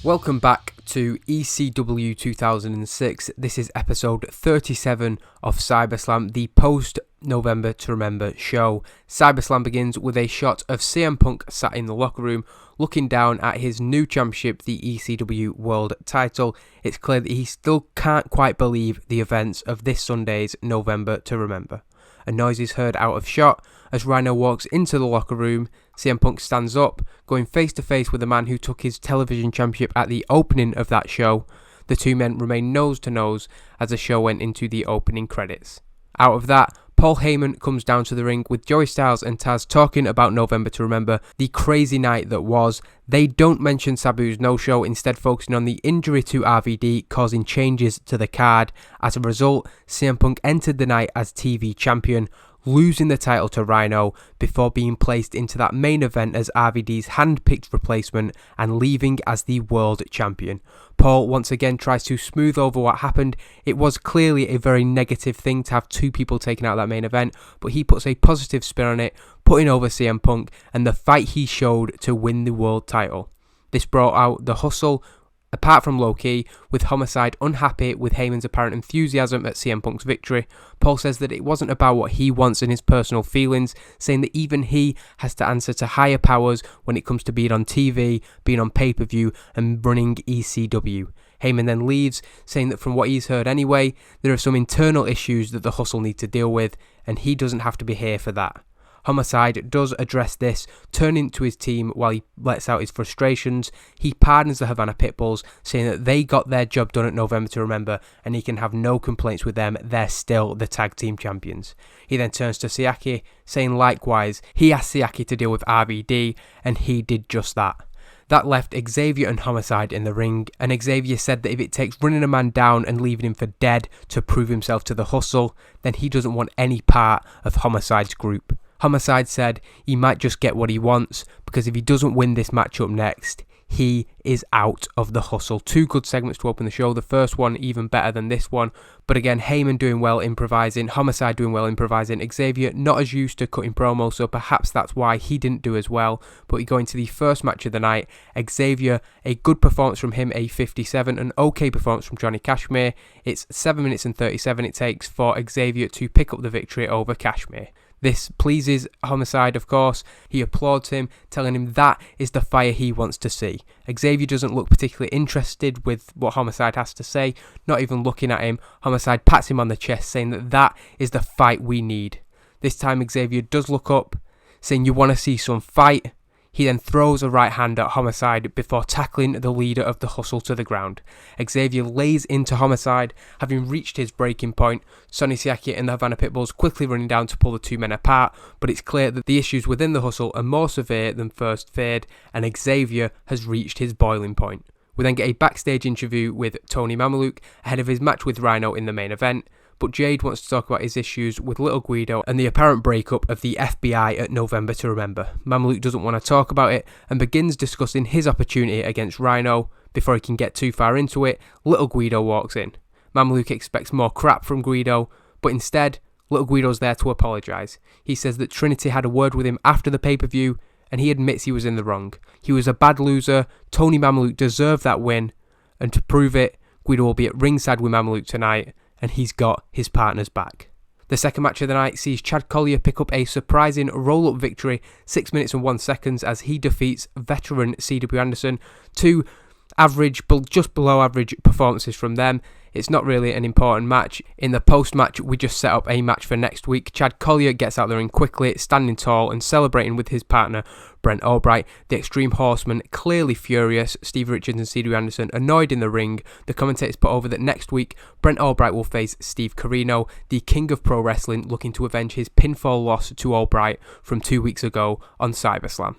Welcome back to ECW 2006. This is episode 37 of CyberSlam, the post-November to Remember show. CyberSlam begins with a shot of CM Punk sat in the locker room, looking down at his new championship, the ECW World title. It's clear that he still can't quite believe the events of this Sunday's November to Remember. A noise is heard out of shot as Rhino walks into the locker room. CM Punk stands up, going face to face with the man who took his television championship at the opening of that show. The two men remain nose to nose as the show went into the opening credits. Out of that, Paul Heyman comes down to the ring with Joey Styles and Taz talking about November to Remember, the crazy night that was. They don't mention Sabu's no-show, instead focusing on the injury to RVD causing changes to the card. As a result, CM Punk entered the night as TV champion, losing the title to Rhino before being placed into that main event as RVD's hand-picked replacement and leaving as the world champion. Paul once again tries to smooth over what happened. It was clearly a very negative thing to have two people taken out of that main event, but he puts a positive spin on it, putting over CM Punk and the fight he showed to win the world title. This brought out the Hustle, apart from Low-Key, with Homicide unhappy with Heyman's apparent enthusiasm at CM Punk's victory. Paul says that it wasn't about what he wants and his personal feelings, saying that even he has to answer to higher powers when it comes to being on TV, being on pay-per-view and running ECW. Heyman then leaves, saying that from what he's heard anyway, there are some internal issues that the Hustle need to deal with, and he doesn't have to be here for that. Homicide does address this, turning to his team while he lets out his frustrations. He pardons the Havana Pitbulls, saying that they got their job done at November to Remember and he can have no complaints with them, they're still the tag team champions. He then turns to Siaki, saying likewise, he asked Siaki to deal with RVD and he did just that. That left Xavier and Homicide in the ring, and Xavier said that if it takes running a man down and leaving him for dead to prove himself to the Hustle, then he doesn't want any part of Homicide's group. Homicide said he might just get what he wants, because if he doesn't win this matchup next, he is out of the Hustle. Two good segments to open the show. The first one even better than this one. But again, Heyman doing well improvising, Homicide doing well improvising, Xavier not as used to cutting promos, so perhaps that's why he didn't do as well. But we go into the first match of the night. Xavier, a good performance from him, a 57, an okay performance from Johnny Kashmere. It's 7 minutes and 37 it takes for Xavier to pick up the victory over Kashmere. This pleases Homicide, of course. He applauds him, telling him that is the fire he wants to see. Xavier doesn't look particularly interested with what Homicide has to say, not even looking at him. Homicide pats him on the chest, saying that that is the fight we need. This time Xavier does look up, saying you want to see some fight. He then throws a right hand at Homicide before tackling the leader of the Hustle to the ground. Xavier lays into Homicide, having reached his breaking point. Sonny Siaki and the Havana Pitbulls quickly running down to pull the two men apart, but it's clear that the issues within the Hustle are more severe than first feared, and Xavier has reached his boiling point. We then get a backstage interview with Tony Mamaluke ahead of his match with Rhino in the main event. But Jade wants to talk about his issues with Little Guido and the apparent breakup of the FBI at November to Remember. Mameluke doesn't want to talk about it and begins discussing his opportunity against Rhino. Before he can get too far into it, Little Guido walks in. Mameluke expects more crap from Guido, but instead, Little Guido's there to apologise. He says that Trinity had a word with him after the pay-per-view, and he admits he was in the wrong. He was a bad loser, Tony Mamaluke deserved that win, and to prove it, Guido will be at ringside with Mameluke tonight, and he's got his partners back. The second match of the night sees Chad Collyer pick up a surprising roll-up victory, 6 minutes and 1 second, as he defeats veteran C.W. Anderson. Two average, just below average performances from them. It's not really an important match. In the post-match, we just set up a match for next week. Chad Collyer gets out there in quickly, standing tall and celebrating with his partner, Brent Albright. The Extreme Horsemen clearly furious. Stevie Richards and Stevie Anderson annoyed in the ring. The commentators put over that next week, Brent Albright will face Steve Corino, the king of pro wrestling, looking to avenge his pinfall loss to Albright from 2 weeks ago on CyberSlam.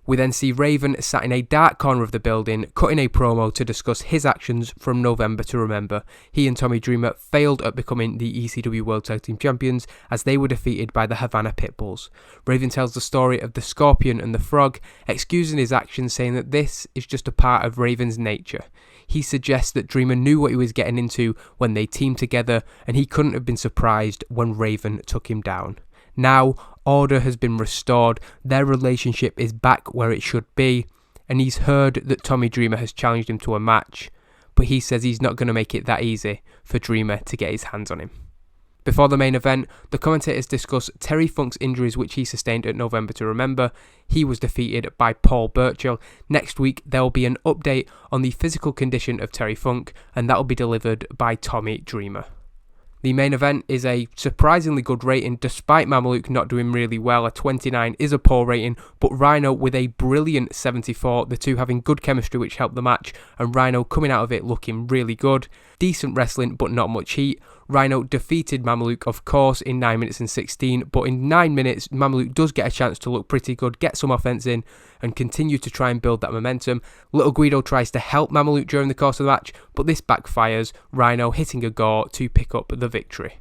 We then see Raven sat in a dark corner of the building, cutting a promo to discuss his actions from November to Remember. He and Tommy Dreamer failed at becoming the ECW World Television Champions as they were defeated by the Havana Pitbulls. Raven tells the story of the Scorpion and the Frog, excusing his actions, saying that this is just a part of Raven's nature. He suggests that Dreamer knew what he was getting into when they teamed together, and he couldn't have been surprised when Raven took him down. Now, order has been restored, their relationship is back where it should be, and he's heard that Tommy Dreamer has challenged him to a match, but he says he's not going to make it that easy for Dreamer to get his hands on him. Before the main event, the commentators discuss Terry Funk's injuries which he sustained at November to Remember. He was defeated by Paul Burchill. Next week there will be an update on the physical condition of Terry Funk, and that will be delivered by Tommy Dreamer. The main event is a surprisingly good rating despite Mameluke not doing really well. A 29 is a poor rating, but Rhino with a brilliant 74, the two having good chemistry which helped the match, and Rhino coming out of it looking really good. Decent wrestling but not much heat. Rhino defeated Mameluke, of course, in 9 minutes and 16, but in 9 minutes, Mameluke does get a chance to look pretty good, get some offense in, and continue to try and build that momentum. Little Guido tries to help Mameluke during the course of the match, but this backfires, Rhino hitting a gore to pick up the victory.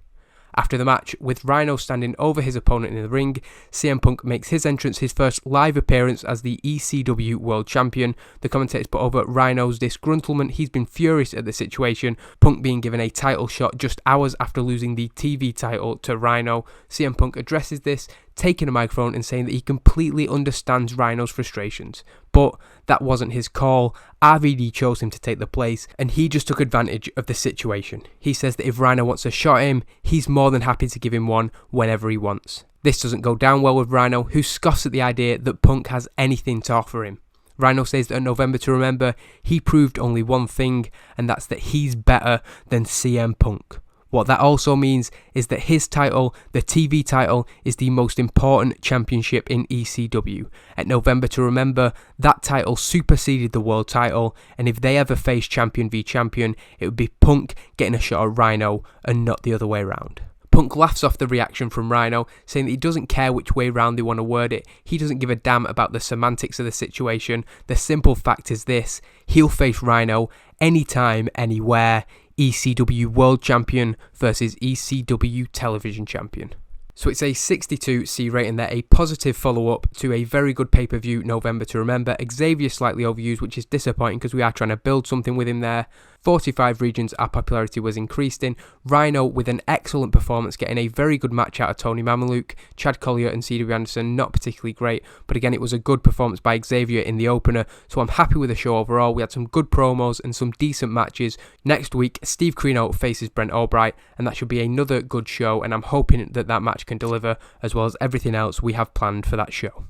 After the match, with Rhino standing over his opponent in the ring, CM Punk makes his entrance, his first live appearance as the ECW World Champion. The commentators put over Rhino's disgruntlement. He's been furious at the situation, Punk being given a title shot just hours after losing the TV title to Rhino. CM Punk addresses this, taking a microphone and saying that he completely understands Rhino's frustrations, but that wasn't his call. RVD chose him to take the place, and he just took advantage of the situation. He says that if Rhino wants a shot at him, he's more than happy to give him one whenever he wants. This doesn't go down well with Rhino, who scoffs at the idea that Punk has anything to offer him. Rhino says that in November to Remember, he proved only one thing, and that's that he's better than CM Punk. What that also means is that his title, the TV title, is the most important championship in ECW. At November to Remember, that title superseded the world title, and if they ever face champion v champion, it would be Punk getting a shot at Rhino and not the other way around. Punk laughs off the reaction from Rhino, saying that he doesn't care which way round they want to word it. He doesn't give a damn about the semantics of the situation. The simple fact is this: he'll face Rhino anytime, anywhere. ECW World Champion versus ECW Television Champion. So it's a 62C rating there, a positive follow-up to a very good pay-per-view November to Remember. Xavier slightly overused, which is disappointing because we are trying to build something with him there. 45 regions our popularity was increased in. Rhino with an excellent performance, getting a very good match out of Tony Mamaluke. Chad Collyer and C.W. Anderson, not particularly great, but again it was a good performance by Xavier in the opener, so I'm happy with the show overall. We had some good promos and some decent matches. Next week, Steve Corino faces Brent Albright, and that should be another good show, and I'm hoping that that match can deliver, as well as everything else we have planned for that show.